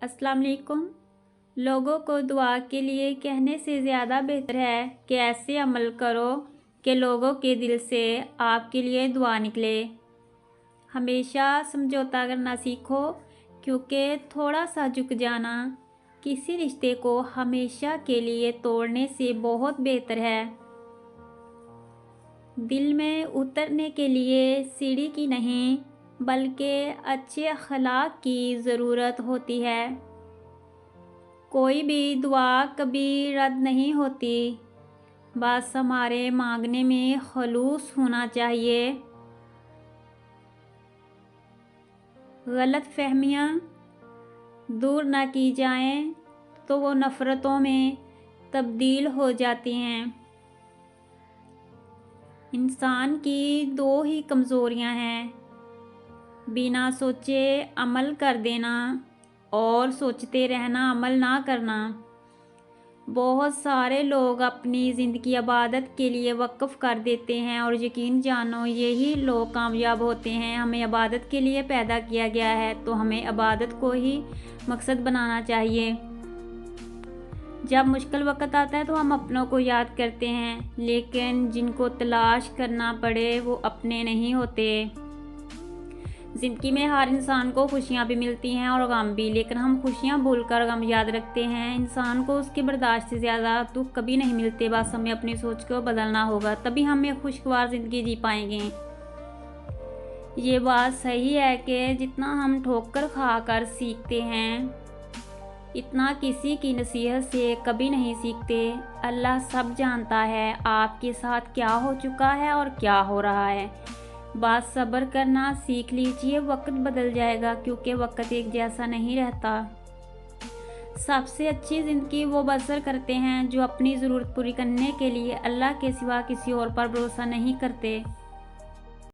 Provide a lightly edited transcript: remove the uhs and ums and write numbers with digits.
अस्सलाम वालेकुम। लोगों को दुआ के लिए कहने से ज़्यादा बेहतर है कि ऐसे अमल करो कि लोगों के दिल से आपके लिए दुआ निकले। हमेशा समझौता करना सीखो, क्योंकि थोड़ा सा झुक जाना किसी रिश्ते को हमेशा के लिए तोड़ने से बहुत बेहतर है। दिल में उतरने के लिए सीढ़ी की नहीं, बल्कि अच्छे अखलाक की ज़रूरत होती है। कोई भी दुआ कभी रद्द नहीं होती, बस हमारे मांगने में खलूस होना चाहिए। गलत फहमियाँ दूर ना की जाएं तो वो नफ़रतों में तब्दील हो जाती हैं। इंसान की दो ही कमज़ोरियां हैं, बिना सोचे अमल कर देना और सोचते रहना अमल ना करना। बहुत सारे लोग अपनी ज़िंदगी इबादत के लिए वक्फ़ कर देते हैं और यकीन जानो यही लोग कामयाब होते हैं। हमें इबादत के लिए पैदा किया गया है, तो हमें इबादत को ही मकसद बनाना चाहिए। जब मुश्किल वक़्त आता है तो हम अपनों को याद करते हैं, लेकिन जिनको तलाश करना पड़े वो अपने नहीं होते। ज़िंदगी में हर इंसान को खुशियाँ भी मिलती हैं और गम भी, लेकिन हम खुशियाँ भूलकर गम याद रखते हैं। इंसान को उसके बर्दाश्त से ज़्यादा दुख कभी नहीं मिलते। बस हमें अपनी सोच को बदलना होगा, तभी हम एक खुशगवार ज़िंदगी जी पाएंगे। ये बात सही है कि जितना हम ठोकर खाकर सीखते हैं, इतना किसी की नसीहत से कभी नहीं सीखते। अल्लाह सब जानता है आपके साथ क्या हो चुका है और क्या हो रहा है। बस सब्र करना सीख लीजिए, वक्त बदल जाएगा, क्योंकि वक्त एक जैसा नहीं रहता। सबसे अच्छी ज़िंदगी वो बसर करते हैं जो अपनी ज़रूरत पूरी करने के लिए अल्लाह के सिवा किसी और पर भरोसा नहीं करते।